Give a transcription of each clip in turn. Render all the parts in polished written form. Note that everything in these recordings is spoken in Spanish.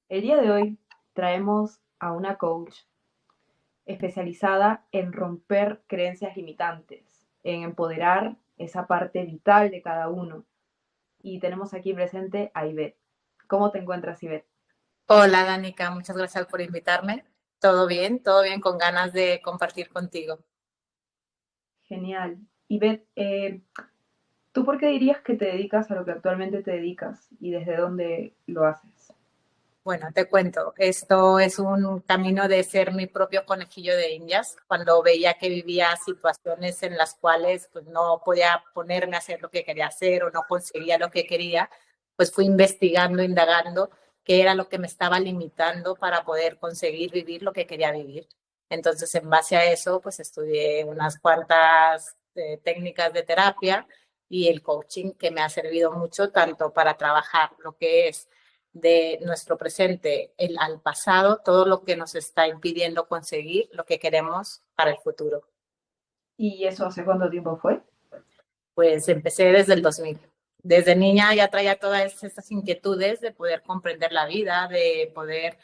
El día de hoy traemos a una coach especializada en romper creencias limitantes, en empoderar esa parte vital de cada uno. Y tenemos aquí presente a Ivette. ¿Cómo te encuentras, Ivette? Hola, Danica, muchas gracias por invitarme. Todo bien, con ganas de compartir contigo. Genial. Ivette, ¿tú por qué dirías que te dedicas a lo que actualmente te dedicas y desde dónde lo haces? Bueno, te cuento, esto es un camino de ser mi propio conejillo de Indias. Cuando veía que vivía situaciones en las cuales pues, no podía ponerme a hacer lo que quería hacer o no conseguía lo que quería, pues fui investigando, indagando qué era lo que me estaba limitando para poder conseguir vivir lo que quería vivir. Entonces, en base a eso, pues estudié unas cuantas técnicas de terapia y el coaching que me ha servido mucho tanto para trabajar lo que es de nuestro presente al pasado, todo lo que nos está impidiendo conseguir lo que queremos para el futuro. ¿Y eso hace cuánto tiempo fue? Pues empecé desde el 2000. Desde niña ya traía todas estas inquietudes de poder comprender la vida, de poder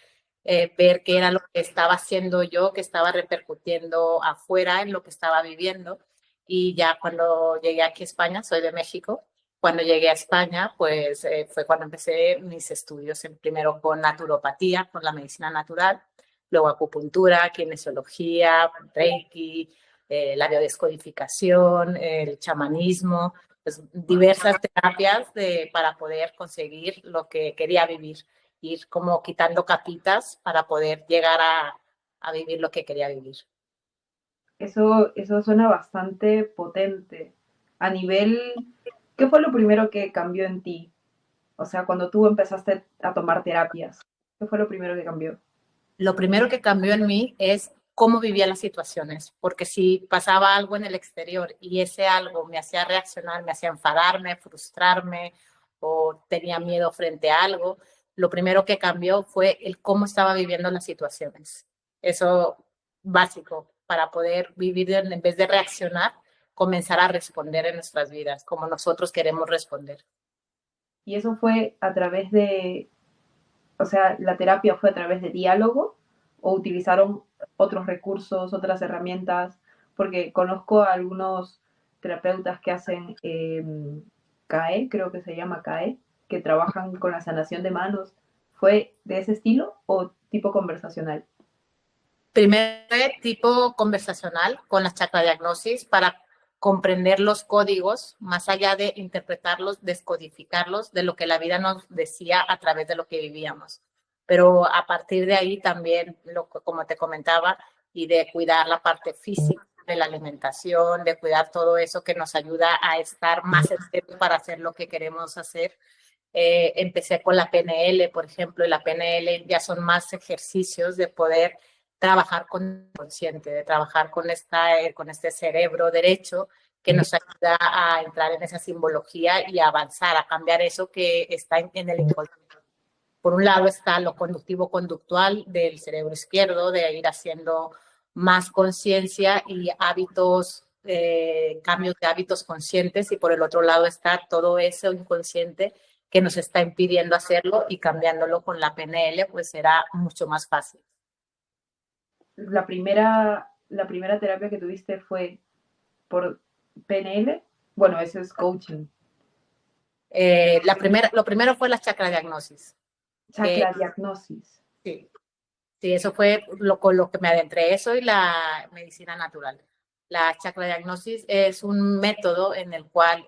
ver qué era lo que estaba haciendo yo, que estaba repercutiendo afuera en lo que estaba viviendo. Y ya cuando llegué aquí a España, soy de México, cuando llegué a España, pues fue cuando empecé mis estudios, primero con naturopatía, con la medicina natural, luego acupuntura, kinesiología, reiki, la biodescodificación, el chamanismo, pues, diversas terapias para poder conseguir lo que quería vivir, ir como quitando capitas para poder llegar a vivir lo que quería vivir. Eso suena bastante potente. A nivel, ¿qué fue lo primero que cambió en ti? O sea, cuando tú empezaste a tomar terapias, ¿qué fue lo primero que cambió? Lo primero que cambió en mí es cómo vivía las situaciones, porque si pasaba algo en el exterior y ese algo me hacía reaccionar, me hacía enfadarme, frustrarme o tenía miedo frente a algo, lo primero que cambió fue el cómo estaba viviendo las situaciones. Eso básico para poder vivir en vez de reaccionar, comenzar a responder en nuestras vidas como nosotros queremos responder. Y eso fue a través de, o sea, la terapia fue a través de diálogo o utilizaron otros recursos, otras herramientas, porque conozco a algunos terapeutas que hacen CAE, creo que se llama CAE, que trabajan con la sanación de manos. ¿Fue de ese estilo o tipo conversacional? Primer tipo conversacional con la chacradiagnosis para comprender los códigos, más allá de interpretarlos, descodificarlos de lo que la vida nos decía a través de lo que vivíamos. Pero a partir de ahí también, como te comentaba, y de cuidar la parte física de la alimentación, de cuidar todo eso que nos ayuda a estar más enteros para hacer lo que queremos hacer. Empecé con la PNL, por ejemplo, y la PNL ya son más ejercicios de poder trabajar con el consciente, de trabajar con este cerebro derecho que nos ayuda a entrar en esa simbología y a avanzar, a cambiar eso que está en el inconsciente. Por un lado está lo conductivo-conductual del cerebro izquierdo, de ir haciendo más conciencia y hábitos, cambios de hábitos conscientes, y por el otro lado está todo eso inconsciente que nos está impidiendo hacerlo, y cambiándolo con la PNL pues será mucho más fácil. La primera terapia que tuviste fue por PNL. Bueno, eso es coaching. Lo primero fue la chacradiagnosis. Eh, Chakra diagnosis. sí, sí, eso fue con lo que me adentré, eso y la medicina natural. La chacradiagnosis es un método en el cual,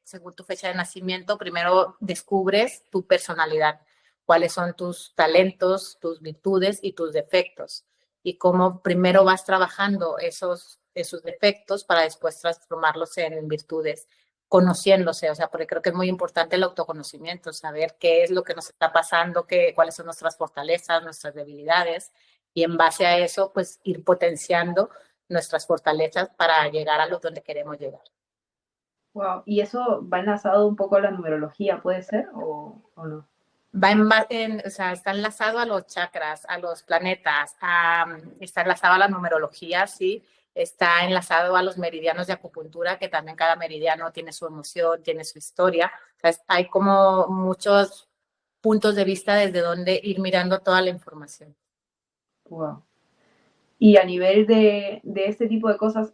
según tu fecha de nacimiento, primero descubres tu personalidad, cuáles son tus talentos, tus virtudes y tus defectos, y cómo primero vas trabajando esos defectos para después transformarlos en virtudes, conociéndose, o sea, porque creo que es muy importante el autoconocimiento, saber qué es lo que nos está pasando, cuáles son nuestras fortalezas, nuestras debilidades, y en base a eso, pues ir potenciando nuestras fortalezas para llegar a los donde queremos llegar. Wow. ¿Y eso va enlazado un poco a la numerología, puede ser? ¿O no? O sea, está enlazado a los chakras, a los planetas, está enlazado a la numerología, sí, está enlazado a los meridianos de acupuntura, que también cada meridiano tiene su emoción, tiene su historia. O sea, hay como muchos puntos de vista desde donde ir mirando toda la información. Wow. Y a nivel de este tipo de cosas,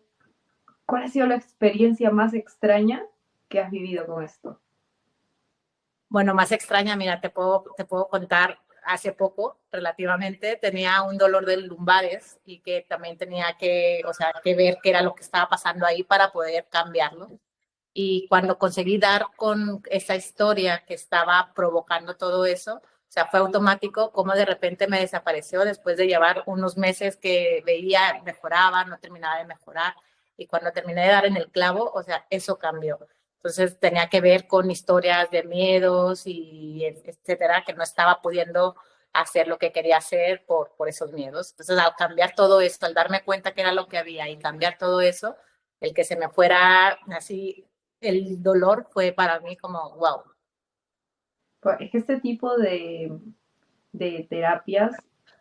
¿cuál ha sido la experiencia más extraña que has vivido con esto? Bueno, más extraña, mira, te puedo contar, hace poco, relativamente, tenía un dolor de lumbares y que también tenía que, o sea, que ver qué era lo que estaba pasando ahí para poder cambiarlo. Y cuando conseguí dar con esa historia que estaba provocando todo eso, o sea, fue automático como de repente me desapareció después de llevar unos meses que veía, mejoraba, no terminaba de mejorar. Y cuando terminé de dar en el clavo, o sea, eso cambió. Entonces tenía que ver con historias de miedos y etcétera, que no estaba pudiendo hacer lo que quería hacer por esos miedos. Entonces, al cambiar todo esto, al darme cuenta que era lo que había y cambiar todo eso, el que se me fuera así el dolor fue para mí como, wow. Pues es que este tipo de terapias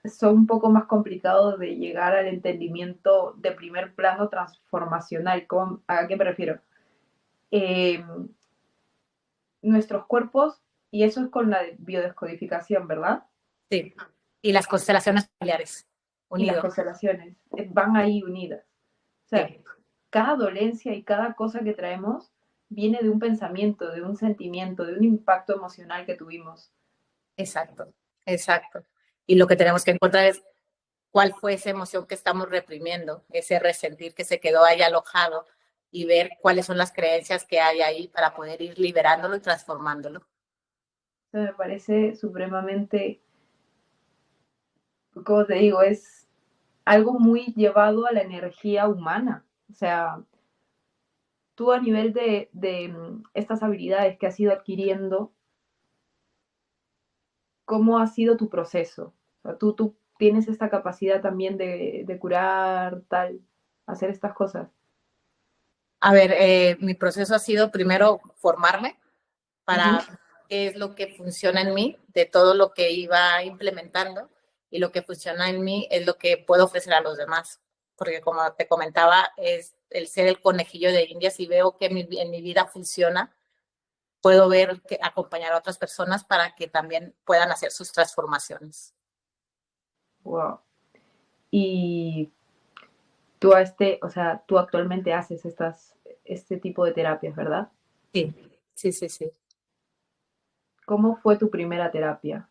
son un poco más complicados de llegar al entendimiento de primer plano transformacional. ¿A qué me refiero? Eh, Nuestros cuerpos, y eso es con la biodescodificación, ¿verdad? Sí. Y las constelaciones familiares, Y las unido. constelaciones van ahí unidas. O sea, Sí, cada dolencia y cada cosa que traemos viene de un pensamiento, de un sentimiento, de un impacto emocional que tuvimos. exacto, exacto. Y lo que tenemos que encontrar es cuál fue esa emoción que estamos reprimiendo, ese resentir que se quedó ahí alojado y ver cuáles son las creencias que hay ahí para poder ir liberándolo y transformándolo. Eso me parece supremamente, como te digo, es algo muy llevado a la energía humana. O sea, tú a nivel de estas habilidades que has ido adquiriendo, ¿cómo ha sido tu proceso? O sea, tú tienes esta capacidad también de curar, tal, hacer estas cosas. A ver, mi proceso ha sido primero formarme Ujú. para qué es lo que funciona en mí, de todo lo que iba implementando, y lo que funciona en mí es lo que puedo ofrecer a los demás. Porque como te comentaba, es el ser el conejillo de Indias y veo que en mi vida funciona, puedo ver que acompañar a otras personas para que también puedan hacer sus transformaciones. Wow. Y tú a o sea, tú actualmente haces este tipo de terapias, ¿verdad? Sí, sí, sí, sí. ¿Cómo fue tu primera terapia?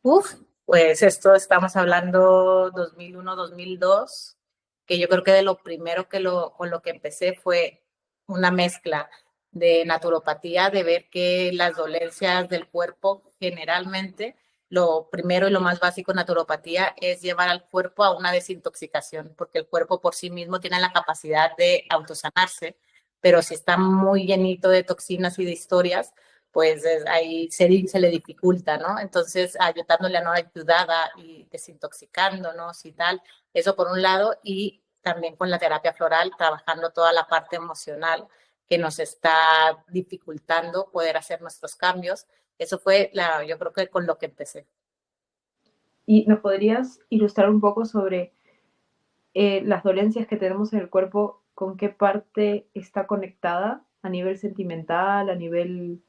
Uf, pues esto estamos hablando 2001, 2002, que yo creo que de lo primero con lo que empecé fue una mezcla de naturopatía, de ver que las dolencias del cuerpo generalmente, lo primero y lo más básico en naturopatía es llevar al cuerpo a una desintoxicación, porque el cuerpo por sí mismo tiene la capacidad de autosanarse, pero si está muy llenito de toxinas y de historias, pues ahí se le dificulta, ¿no? Entonces, ayudándole a no ayudada y desintoxicándonos y tal, eso por un lado, y también con la terapia floral, trabajando toda la parte emocional que nos está dificultando poder hacer nuestros cambios. Eso fue, yo creo que con lo que empecé. ¿Y nos podrías ilustrar un poco sobre las dolencias que tenemos en el cuerpo, con qué parte está conectada a nivel sentimental, a nivel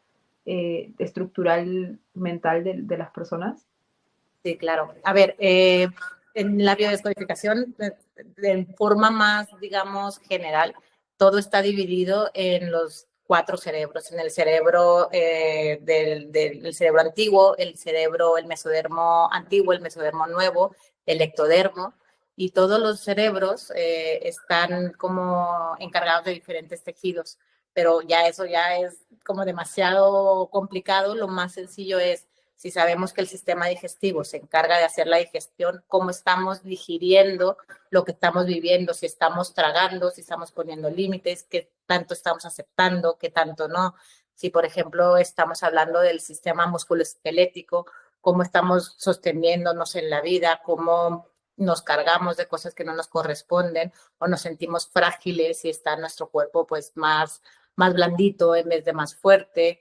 estructural mental de las personas? Sí, claro. A ver, en la biodescodificación, de forma más, digamos, general, todo está dividido en los cuatro cerebros, en el cerebro del cerebro antiguo, el cerebro, el mesodermo antiguo, el mesodermo nuevo, el ectodermo, y todos los cerebros están como encargados de diferentes tejidos, pero ya eso ya es como demasiado complicado. Lo más sencillo es si sabemos que el sistema digestivo se encarga de hacer la digestión, cómo estamos digiriendo lo que estamos viviendo, si estamos tragando, si estamos poniendo límites, qué tanto estamos aceptando, qué tanto no. Si, por ejemplo, estamos hablando del sistema musculoesquelético, cómo estamos sosteniéndonos en la vida, cómo nos cargamos de cosas que no nos corresponden o nos sentimos frágiles y está nuestro cuerpo pues más blandito en vez de más fuerte.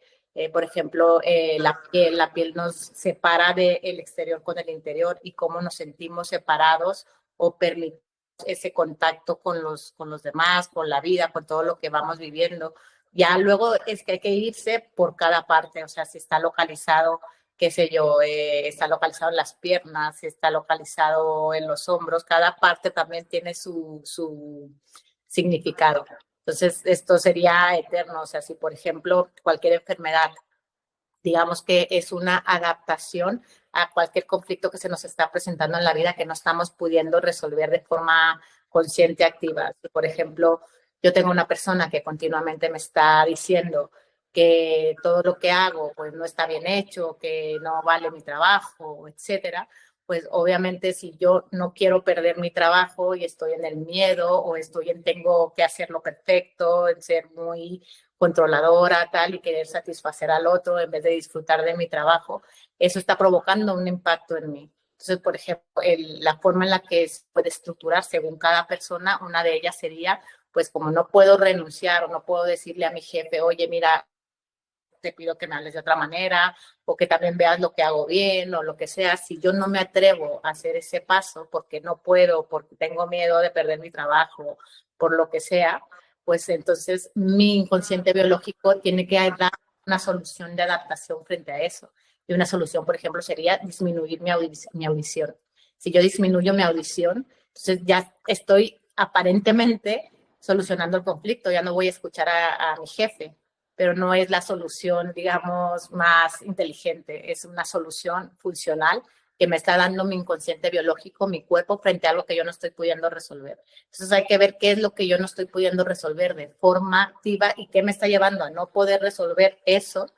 Por ejemplo, la piel nos separa del exterior con el interior y cómo nos sentimos separados o permitimos ese contacto con los demás, con la vida, con todo lo que vamos viviendo. Ya luego es que hay que irse por cada parte, o sea, si está localizado qué sé yo, está localizado en las piernas, está localizado en los hombros, cada parte también tiene su significado. Entonces, esto sería eterno, o sea, si por ejemplo cualquier enfermedad, digamos que es una adaptación a cualquier conflicto que se nos está presentando en la vida que no estamos pudiendo resolver de forma consciente, activa. Si, por ejemplo, yo tengo una persona que continuamente me está diciendo que todo lo que hago pues no está bien hecho, que no vale mi trabajo, etcétera, pues obviamente si yo no quiero perder mi trabajo y estoy en el miedo o estoy en tengo que hacerlo perfecto, en ser muy controladora, tal, y querer satisfacer al otro en vez de disfrutar de mi trabajo, eso está provocando un impacto en mí. Entonces, por ejemplo, la forma en la que se puede estructurar según cada persona, una de ellas sería, pues como no puedo renunciar o no puedo decirle a mi jefe, oye, mira, te pido que me hables de otra manera o que también veas lo que hago bien o lo que sea. Si yo no me atrevo a hacer ese paso porque no puedo, porque tengo miedo de perder mi trabajo, por lo que sea, pues entonces mi inconsciente biológico tiene que dar una solución de adaptación frente a eso. Y una solución, por ejemplo, sería disminuir mi audición. Si yo disminuyo mi audición, entonces ya estoy aparentemente solucionando el conflicto, ya no voy a escuchar a mi jefe, pero no es la solución, digamos, más inteligente, es una solución funcional que me está dando mi inconsciente biológico, mi cuerpo, frente a algo que yo no estoy pudiendo resolver. Entonces hay que ver qué es lo que yo no estoy pudiendo resolver de forma activa y qué me está llevando a no poder resolver eso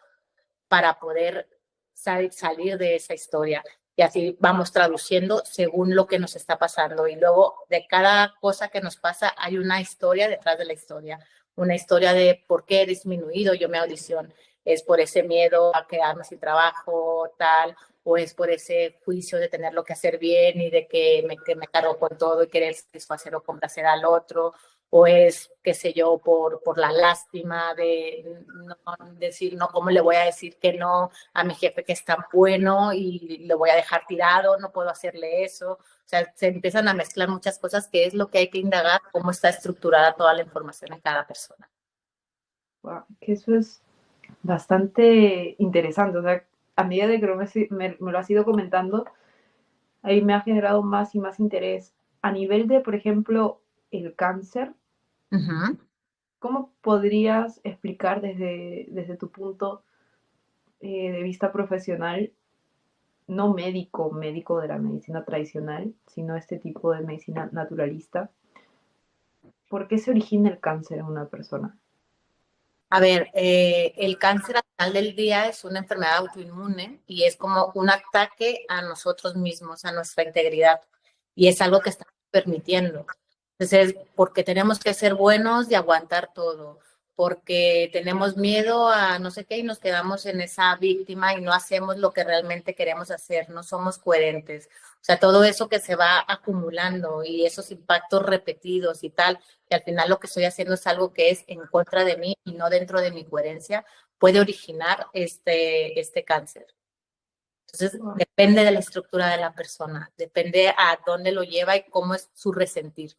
para poder salir de esa historia. Y así vamos traduciendo según lo que nos está pasando. Y luego de cada cosa que nos pasa hay una historia detrás de la historia. Una historia de por qué he disminuido yo mi audición. Es por ese miedo a quedarme sin trabajo, tal, o es por ese juicio de tenerlo que hacer bien y de que me cargo con todo y querer satisfacer o complacer al otro, o es, qué sé yo, por la lástima de no, decir, no, ¿cómo le voy a decir que no a mi jefe que es tan bueno y le voy a dejar tirado? No puedo hacerle eso. O sea, se empiezan a mezclar muchas cosas que es lo que hay que indagar, cómo está estructurada toda la información en cada persona. Wow, que eso es bastante interesante. O sea, a medida de que me lo has ido comentando, ahí me ha generado más y más interés. A nivel de, por ejemplo, el cáncer, Uh-huh. ¿cómo podrías explicar desde tu punto de vista profesional, no médico, médico de la medicina tradicional, sino este tipo de medicina naturalista, por qué se origina el cáncer en una persona? A ver, el cáncer al final del día es una enfermedad autoinmune y es como un ataque a nosotros mismos, a nuestra integridad. Y es algo que estamos permitiendo. Entonces, porque tenemos que ser buenos y aguantar todo, porque tenemos miedo a no sé qué y nos quedamos en esa víctima y no hacemos lo que realmente queremos hacer, no somos coherentes. O sea, todo eso que se va acumulando y esos impactos repetidos y tal, que al final lo que estoy haciendo es algo que es en contra de mí y no dentro de mi coherencia, puede originar este cáncer. Entonces, depende de la estructura de la persona, depende a dónde lo lleva y cómo es su resentir.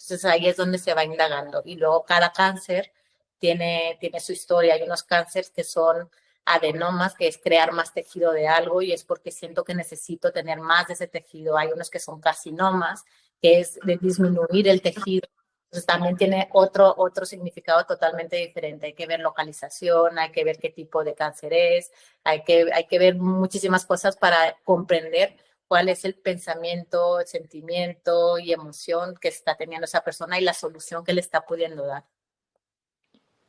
Entonces, ahí es donde se va indagando. Y luego cada cáncer tiene su historia. Hay unos cánceres que son adenomas, que es crear más tejido de algo y es porque siento que necesito tener más de ese tejido. Hay unos que son carcinomas, que es de disminuir el tejido. Entonces también tiene otro significado totalmente diferente. Hay que ver localización, hay que ver qué tipo de cáncer es, hay que ver muchísimas cosas para comprender cuál es el pensamiento, el sentimiento y emoción que está teniendo esa persona y la solución que le está pudiendo dar.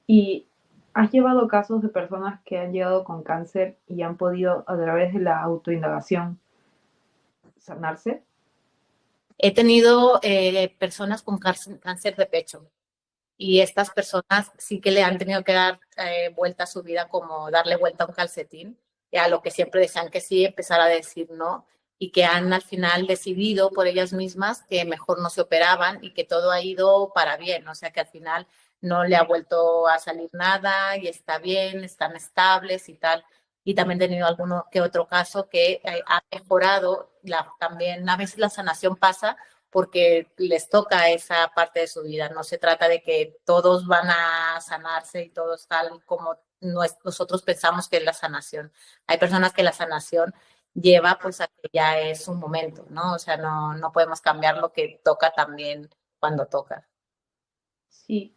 ¿Y has llevado casos de personas que han llegado con cáncer y han podido, a través de la autoindagación, sanarse? He tenido personas con cáncer de pecho y estas personas sí que le han tenido que dar vuelta a su vida, como darle vuelta a un calcetín, y a lo que siempre decían que sí, empezar a decir no, y que han al final decidido por ellas mismas que mejor no se operaban y que todo ha ido para bien, o sea que al final no le ha vuelto a salir nada y está bien, están estables y tal. Y también he tenido alguno que otro caso que ha mejorado, también a veces la sanación pasa porque les toca esa parte de su vida. No se trata de que todos van a sanarse y todos tal como nosotros pensamos que es la sanación. Hay personas que la sanación lleva pues a que ya es un momento, ¿no? O sea, no podemos cambiar lo que toca también cuando toca. Sí.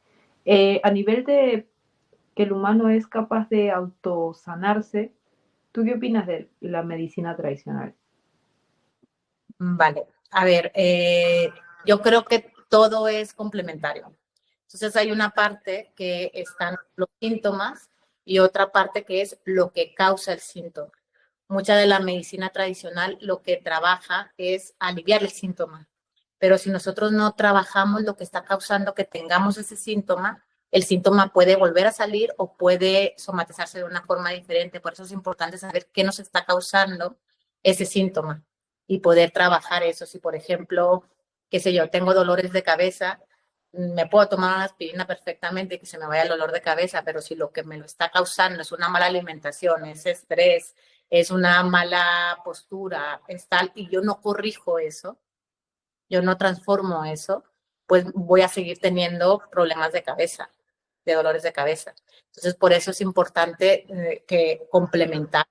A nivel de que el humano es capaz de autosanarse, ¿tú qué opinas de la medicina tradicional? Vale, a ver, yo creo que todo es complementario. Entonces hay una parte que están los síntomas y otra parte que es lo que causa el síntoma. Mucha de la medicina tradicional lo que trabaja es aliviar el síntoma, pero si nosotros no trabajamos lo que está causando que tengamos ese síntoma, el síntoma puede volver a salir o puede somatizarse de una forma diferente. Por eso es importante saber qué nos está causando ese síntoma y poder trabajar eso. Si, por ejemplo, qué sé yo, tengo dolores de cabeza, me puedo tomar una aspirina perfectamente y que se me vaya el dolor de cabeza, pero si lo que me lo está causando es una mala alimentación, es estrés, es una mala postura, es tal, y yo no corrijo eso, yo no transformo eso, pues voy a seguir teniendo problemas de cabeza, de dolores de cabeza. Entonces, por eso es importante que complementar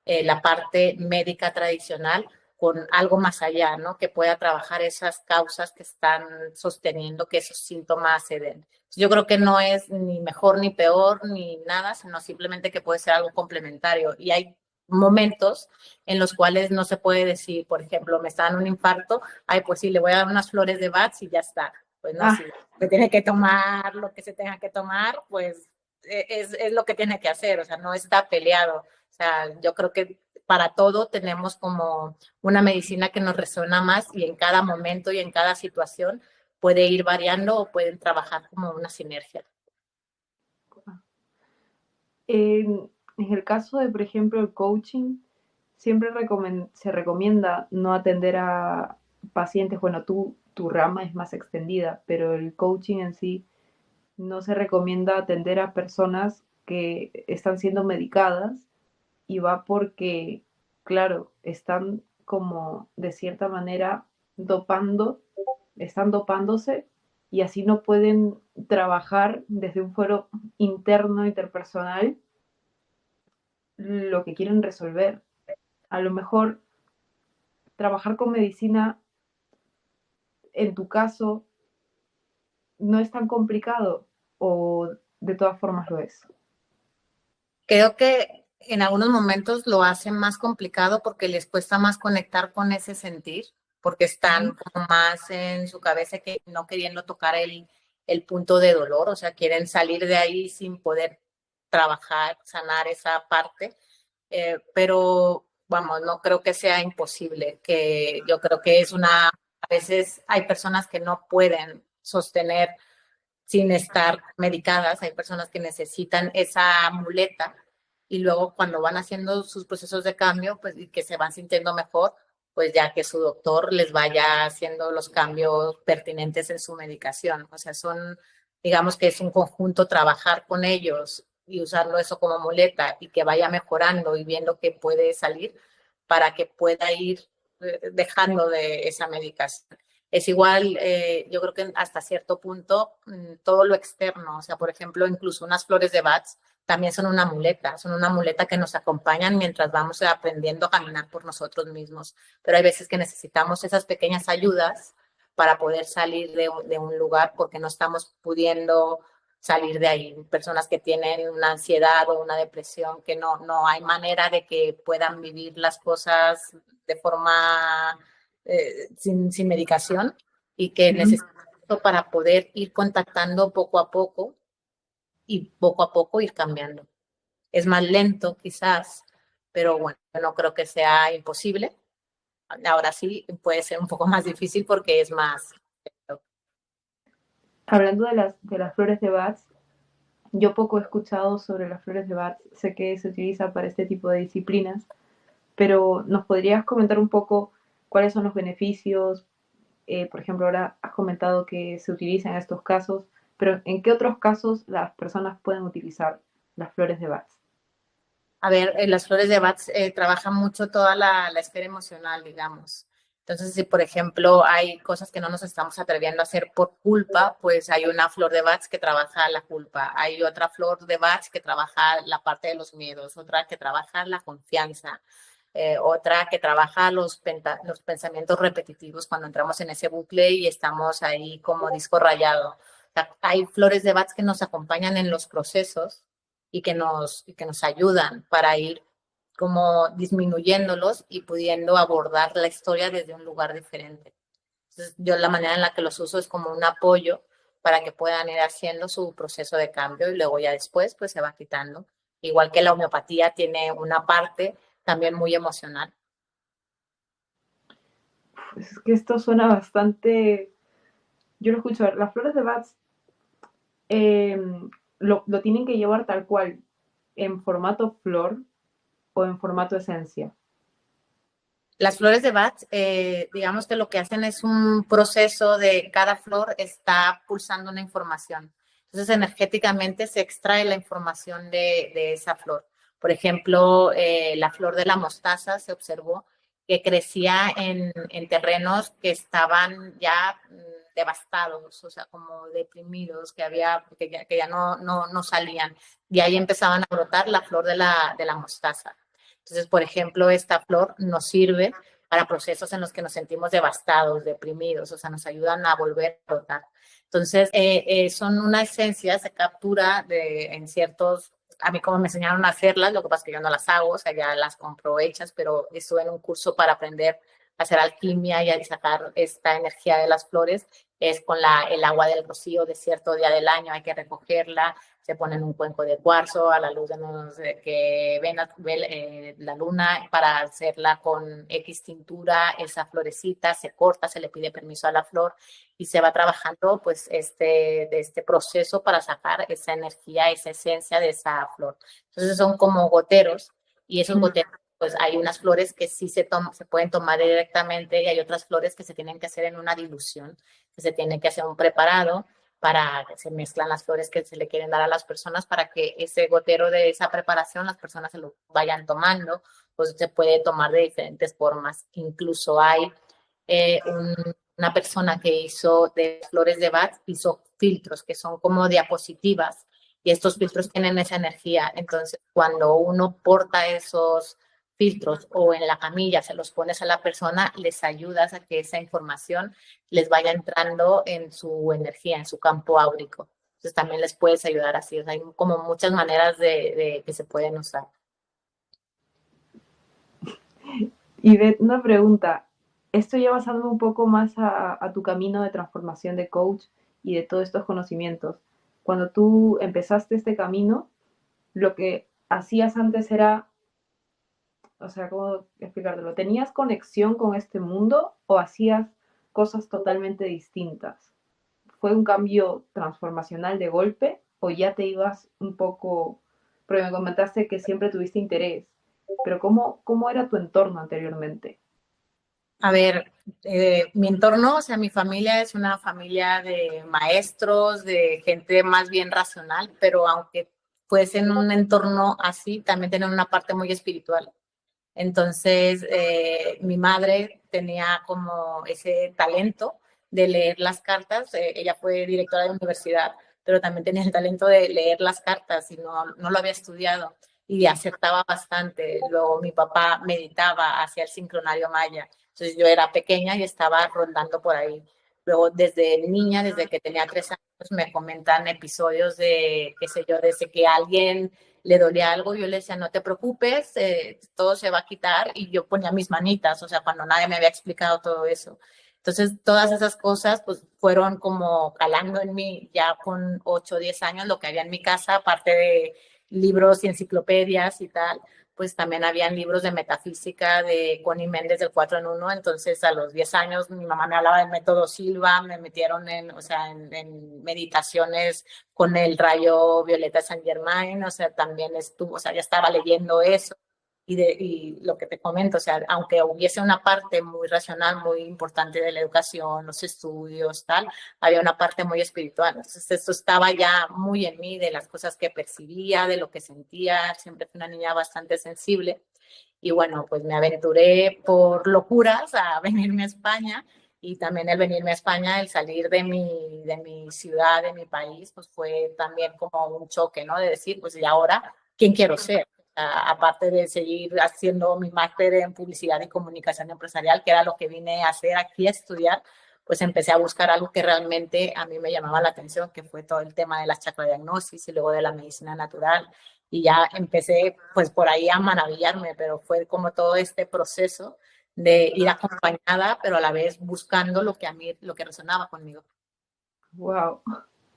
la parte médica tradicional con algo más allá, ¿no? Que pueda trabajar esas causas que están sosteniendo que esos síntomas se den. Yo creo que no es ni mejor ni peor ni nada, sino simplemente que puede ser algo complementario. Y hay momentos en los cuales no se puede decir, por ejemplo, me está dando un infarto, ay, pues sí, le voy a dar unas flores de Bach y ya está. Pues no, Ah, si se tiene que tomar lo que se tenga que tomar, pues es lo que tiene que hacer, o sea, no está peleado. O sea, yo creo que para todo tenemos como una medicina que nos resuena más y en cada momento y en cada situación puede ir variando o pueden trabajar como una sinergia. en el caso de, por ejemplo, el coaching, siempre se recomienda no atender a pacientes, bueno, tu rama es más extendida, pero el coaching en sí no se recomienda atender a personas que están siendo medicadas y va porque, claro, están como de cierta manera dopando, están dopándose y así no pueden trabajar desde un fuero interno, interpersonal, lo que quieren resolver. A lo mejor trabajar con medicina, en tu caso, no es tan complicado o de todas formas lo es. Creo que en algunos momentos lo hacen más complicado porque les cuesta más conectar con ese sentir, porque están como más en su cabeza que no queriendo tocar el punto de dolor, o sea, quieren salir de ahí sin poder trabajar, sanar esa parte. Pero vamos, no creo que sea imposible, que yo creo que es a veces hay personas que no pueden sostener sin estar medicadas, hay personas que necesitan esa muleta y luego cuando van haciendo sus procesos de cambio, pues y que se van sintiendo mejor, pues ya que su doctor les vaya haciendo los cambios pertinentes en su medicación. O sea, digamos que es un conjunto trabajar con ellos y usarlo eso como muleta y que vaya mejorando y viendo que puede salir para que pueda ir dejando de esa medicación. Es igual, yo creo que hasta cierto punto todo lo externo, o sea, por ejemplo, incluso unas flores de Bach también son una muleta que nos acompañan mientras vamos aprendiendo a caminar por nosotros mismos. Pero hay veces que necesitamos esas pequeñas ayudas para poder salir de un lugar porque no estamos pudiendo salir de ahí. Personas que tienen una ansiedad o una depresión, que no hay manera de que puedan vivir las cosas de forma sin medicación y que necesito para poder ir contactando poco a poco y poco a poco ir cambiando. Es más lento quizás, pero bueno, no creo que sea imposible. Ahora sí puede ser un poco más difícil porque es más. Hablando de las flores de Bach, yo poco he escuchado sobre las flores de Bach, sé que se utiliza para este tipo de disciplinas, pero ¿nos podrías comentar un poco cuáles son los beneficios? Por ejemplo, ahora has comentado que se utiliza en estos casos, pero ¿en qué otros casos las personas pueden utilizar las flores de Bach? A ver, las flores de Bach trabajan mucho toda la esfera emocional, digamos. Entonces, si por ejemplo hay cosas que no nos estamos atreviendo a hacer por culpa, pues hay una flor de Bach que trabaja la culpa, hay otra flor de Bach que trabaja la parte de los miedos, otra que trabaja la confianza, otra que trabaja los pensamientos repetitivos cuando entramos en ese bucle y estamos ahí como disco rayado. O sea, hay flores de Bach que nos acompañan en los procesos y que nos ayudan para ir como disminuyéndolos y pudiendo abordar la historia desde un lugar diferente. Entonces, yo la manera en la que los uso es como un apoyo para que puedan ir haciendo su proceso de cambio y luego ya después pues se va quitando. Igual que la homeopatía tiene una parte también muy emocional. Pues es que esto suena bastante... Yo lo escucho, las flores de Bach eh, lo tienen que llevar tal cual, en formato flor o en formato esencia. Las flores de Bach, digamos que lo que hacen es un proceso de cada flor está pulsando una información. Entonces, energéticamente se extrae la información de esa flor. Por ejemplo, la flor de la mostaza se observó que crecía en terrenos que estaban ya devastados, o sea, como deprimidos, que ya no salían. Y ahí empezaban a brotar la flor de la mostaza. Entonces, por ejemplo, esta flor nos sirve para procesos en los que nos sentimos devastados, deprimidos, o sea, nos ayudan a volver a brotar. Entonces, son una esencia, se captura en ciertos, a mí como me enseñaron a hacerlas, lo que pasa es que yo no las hago, o sea, ya las compro hechas, pero estuve en un curso para aprender a hacer alquimia y a sacar esta energía de las flores, es con el agua del rocío de cierto día del año, hay que recogerla, se pone en un cuenco de cuarzo a la luz de que ven la luna para hacerla con X tintura, esa florecita se corta, se le pide permiso a la flor y se va trabajando pues de este proceso para sacar esa energía, esa esencia de esa flor. Entonces son como goteros y esos goteros pues hay unas flores que sí se pueden tomar directamente y hay otras flores que se tienen que hacer en una dilución, que se tiene que hacer un preparado para que se mezclan las flores que se le quieren dar a las personas para que ese gotero de esa preparación las personas se lo vayan tomando, pues se puede tomar de diferentes formas. Incluso hay una persona que hizo de flores de Bach, hizo filtros que son como diapositivas y estos filtros tienen esa energía. Entonces, cuando uno porta esos filtros o en la camilla se los pones a la persona, les ayudas a que esa información les vaya entrando en su energía, en su campo áurico. Entonces también les puedes ayudar así. O sea, hay como muchas maneras de que se pueden usar. Y de una pregunta, esto ya basándome un poco más a tu camino de transformación de coach y de todos estos conocimientos. Cuando tú empezaste este camino, lo que hacías antes era, o sea, ¿cómo explicártelo? ¿Tenías conexión con este mundo o hacías cosas totalmente distintas? ¿Fue un cambio transformacional de golpe o ya te ibas un poco, porque me comentaste que siempre tuviste interés, pero ¿cómo era tu entorno anteriormente? A ver, mi entorno, o sea, mi familia es una familia de maestros, de gente más bien racional, pero aunque fuese en un entorno así, también tienen una parte muy espiritual. Entonces, mi madre tenía como ese talento de leer las cartas. Ella fue directora de universidad, pero también tenía el talento de leer las cartas y no lo había estudiado y acertaba bastante. Luego mi papá meditaba hacia el sincronario maya. Entonces yo era pequeña y estaba rondando por ahí. Luego desde niña, desde que tenía 3 años, me comentan episodios de, qué sé yo, desde que alguien le dolía algo, yo le decía, no te preocupes, todo se va a quitar, y yo ponía mis manitas, o sea, cuando nadie me había explicado todo eso. Entonces, todas esas cosas, pues, fueron como calando en mí ya con 8 o 10 años, lo que había en mi casa, aparte de libros y enciclopedias y tal, pues también habían libros de metafísica de Connie Méndez del 4 en 1, entonces a los 10 años mi mamá me hablaba del método Silva, me metieron o sea, en meditaciones con el rayo violeta Saint Germain, o sea, también estuvo, o sea, ya estaba leyendo eso. Y lo que te comento, o sea, aunque hubiese una parte muy racional, muy importante de la educación, los estudios, tal, había una parte muy espiritual. Entonces, esto estaba ya muy en mí, de las cosas que percibía, de lo que sentía. Siempre fui una niña bastante sensible. Y bueno, pues me aventuré por locuras a venirme a España y también el venirme a España, el salir de mi ciudad, de mi país, pues fue también como un choque, ¿no? De decir, pues y ahora, ¿quién quiero ser? Aparte de seguir haciendo mi máster en publicidad y comunicación empresarial, que era lo que vine a hacer aquí a estudiar, pues empecé a buscar algo que realmente a mí me llamaba la atención, que fue todo el tema de la chacrodiagnosis y luego de la medicina natural. Y ya empecé pues por ahí a maravillarme, pero fue como todo este proceso de ir acompañada, pero a la vez buscando lo que a mí, lo que resonaba conmigo. Wow.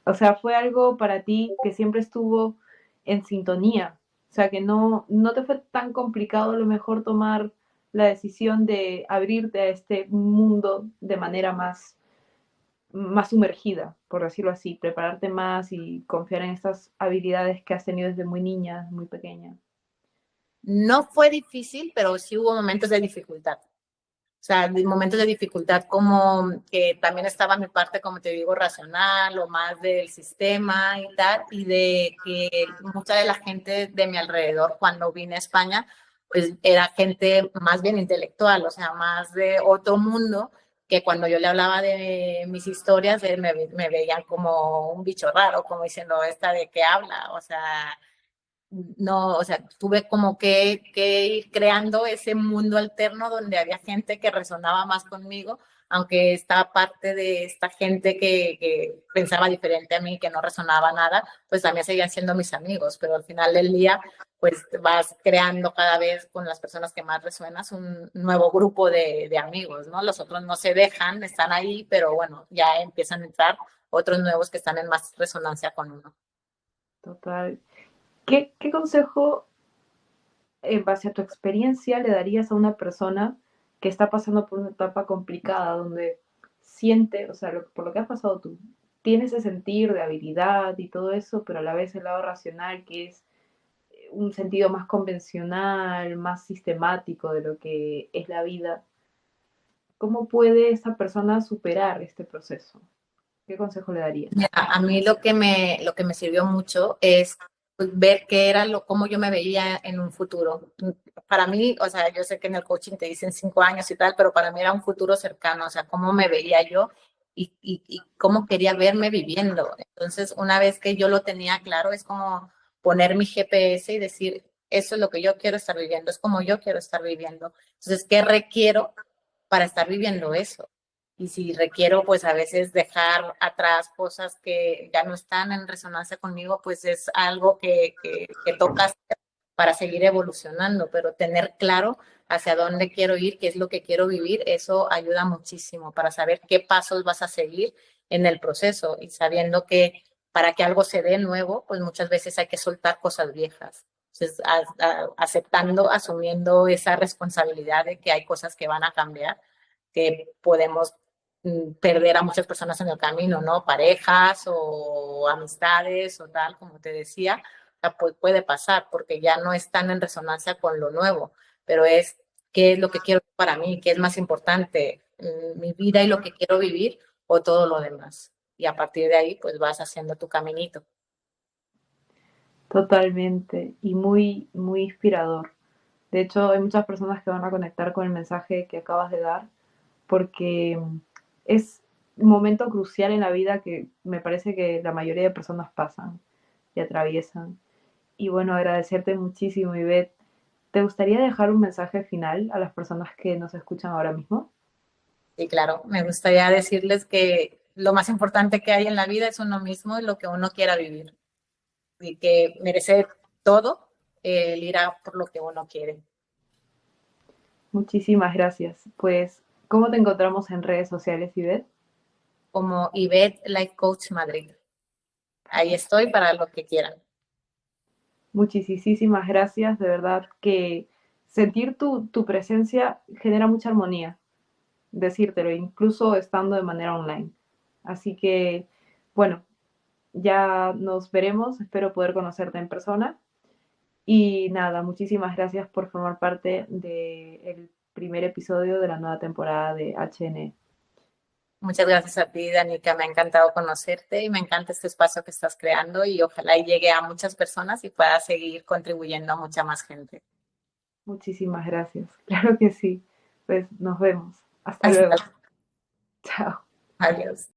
O sea, fue algo para ti que siempre estuvo en sintonía. O sea, que no te fue tan complicado a lo mejor tomar la decisión de abrirte a este mundo de manera más sumergida, por decirlo así, prepararte más y confiar en estas habilidades que has tenido desde muy niña, muy pequeña. No fue difícil, pero sí hubo momentos de dificultad. O sea, momentos de dificultad como que también estaba mi parte, como te digo, racional o más del sistema y tal, y de que mucha de la gente de mi alrededor cuando vine a España, pues era gente más bien intelectual, o sea, más de otro mundo, que cuando yo le hablaba de mis historias, me veían como un bicho raro, como diciendo, ¿esta de qué habla? O sea, no, o sea, tuve como que ir creando ese mundo alterno donde había gente que resonaba más conmigo, aunque esta parte de esta gente que pensaba diferente a mí, que no resonaba nada, pues también seguían siendo mis amigos, pero al final del día, pues vas creando cada vez con las personas que más resuenas un nuevo grupo de amigos, ¿no? Los otros no se dejan, están ahí, pero bueno, ya empiezan a entrar otros nuevos que están en más resonancia con uno. Total. ¿Qué consejo, en base a tu experiencia, le darías a una persona que está pasando por una etapa complicada, donde siente, o sea, por lo que has pasado tú, tiene ese sentir de habilidad y todo eso, pero a la vez el lado racional, que es un sentido más convencional, más sistemático de lo que es la vida? ¿Cómo puede esa persona superar este proceso? ¿Qué consejo le darías? Mira, a mí lo que me sirvió mucho es pues, ver qué era cómo yo me veía en un futuro. Para mí, o sea, yo sé que en el coaching te dicen 5 años y tal, pero para mí era un futuro cercano, o sea, cómo me veía yo y cómo quería verme viviendo. Entonces, una vez que yo lo tenía claro, es como poner mi GPS y decir, eso es lo que yo quiero estar viviendo, es como yo quiero estar viviendo. Entonces, ¿qué requiero para estar viviendo eso? Y si requiero, pues a veces dejar atrás cosas que ya no están en resonancia conmigo, pues es algo que toca hacer para seguir evolucionando, pero tener claro hacia dónde quiero ir, qué es lo que quiero vivir, eso ayuda muchísimo para saber qué pasos vas a seguir en el proceso y sabiendo que para que algo se dé nuevo, pues muchas veces hay que soltar cosas viejas. Entonces, aceptando, asumiendo esa responsabilidad de que hay cosas que van a cambiar, que podemos perder a muchas personas en el camino, ¿no? Parejas o amistades o tal, como te decía, o sea, puede pasar porque ya no están en resonancia con lo nuevo, pero es qué es lo que quiero para mí, qué es más importante, mi vida y lo que quiero vivir o todo lo demás. Y a partir de ahí, pues vas haciendo tu caminito. Totalmente, y muy, muy inspirador. De hecho, hay muchas personas que van a conectar con el mensaje que acabas de dar, porque es un momento crucial en la vida que me parece que la mayoría de personas pasan y atraviesan. Y bueno, agradecerte muchísimo, Ivette. ¿Te gustaría dejar un mensaje final a las personas que nos escuchan ahora mismo? Y claro, me gustaría decirles que lo más importante que hay en la vida es uno mismo y lo que uno quiera vivir. Y que merece todo el ir a por lo que uno quiere. Muchísimas gracias. Pues, ¿cómo te encontramos en redes sociales, Ivette? Como Ivette Life Coach Madrid. Ahí estoy para lo que quieran. Muchísimas gracias, de verdad que sentir tu presencia genera mucha armonía, decírtelo, incluso estando de manera online. Así que, bueno, ya nos veremos, espero poder conocerte en persona. Y nada, muchísimas gracias por formar parte del primer episodio de la nueva temporada de HN. Muchas gracias a ti, Danica. Me ha encantado conocerte y me encanta este espacio que estás creando y ojalá y llegue a muchas personas y pueda seguir contribuyendo a mucha más gente. Muchísimas gracias. Claro que sí. Pues nos vemos. Hasta luego. Hasta Chao. adiós.